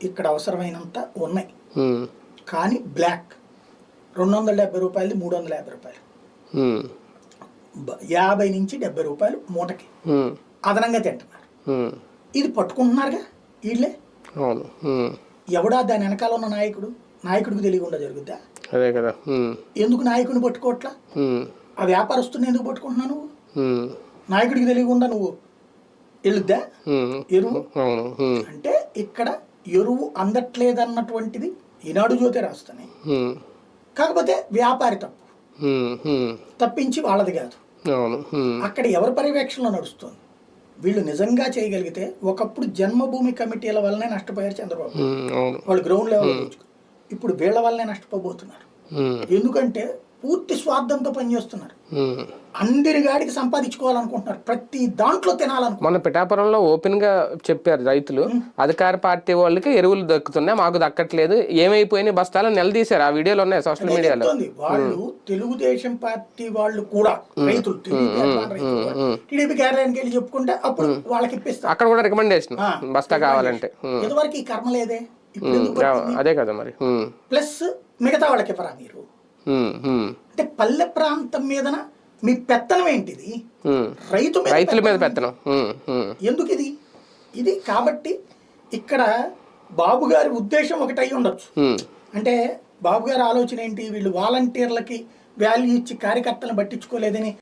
ఇక్కడ అవసరమైనంత ఉన్నాయి. కానీ బ్లాక్ 270 రూపాయలు 350 రూపాయలు, 50 నుంచి 70 రూపాయలు మూటకి అదనంగా తింటున్నారు. ఇది పట్టుకుంటున్నారుగా వీళ్ళే. ఎవడా దాని వెనకాల ఉన్న నాయకుడికి తెలియకుండా జరుగుద్దా? అదే కదా. ఎందుకు నాయకుడిని పట్టుకోవట్లా? ఆ వ్యాపారస్తుని ఎందుకు పట్టుకుంటున్నావు నువ్వు? నాయకుడికి తెలియకుండా నువ్వు వెళ్ళుద్దా ఎరువు? అంటే ఇక్కడ ఎరువు అందట్లేదన్నటువంటిది ఈనాడు జ్యోతి రాస్తున్నాయి. కాకపోతే వ్యాపారి తప్పించి వాళ్ళది కాదు. అక్కడ ఎవరి పర్యవేక్షణలో నడుస్తుంది? వీళ్ళు నిజంగా చేయగలిగితే ఒకప్పుడు జన్మభూమి కమిటీల వల్లనే నష్టపోయారు చంద్రబాబు. వాళ్ళు గ్రౌండ్ లెవెల్ ఇప్పుడు వీళ్ళ వల్లనే నష్టపోబోతున్నారు. ఎందుకంటే పూర్తి స్వార్థంతో పనిచేస్తున్నారు. అందరి గాడికి సంపాదించుకోవాలనుకుంటున్నారు, ప్రతి దాంట్లో తినాలనుకుంటున్నారు. మన పిఠాపురంలో ఓపెన్ గా చెప్పారు రైతులు, అధికార పార్టీ వాళ్ళకి ఎరువులు దక్కుతున్నాయి, మాకు దక్కట్లేదు, ఏమైపోయినాయి బస్తాలు నిలదీశారు. ఆ వీడియోలు ఉన్నాయి సోషల్ మీడియాలో. వాళ్ళు తెలుగుదేశం పార్టీ వాళ్ళు కూడా రైతులు టీడీపీ కార్యాలయానికి వెళ్ళి చెప్పుకుంటే అప్పుడు వాళ్ళకి ఇప్పిస్తారు. అక్కడ కూడా రికమెండేషన్ బస్తా కావాలంటే. ఇదివరకు ఈ కర్మ లేదే. అదే కదా మరి. ప్లస్ మిగతా వాళ్ళకి ఇవ్వరా మీరు? అంటే పల్లె ప్రాంతం మీద మీ పెత్తనం ఏంటిది? రైతుల మీద పెత్తనం ఎందుకు ఇది? కాబట్టి ఇక్కడ బాబు గారి ఉద్దేశం ఒకటి అయి ఉండొచ్చు. అంటే బాబు గారి ఆలోచన ఏంటి? వీళ్ళు వాలంటీర్లకి వాల్యూ ఇచ్చి కార్యకర్తలను పట్టించుకోలేదని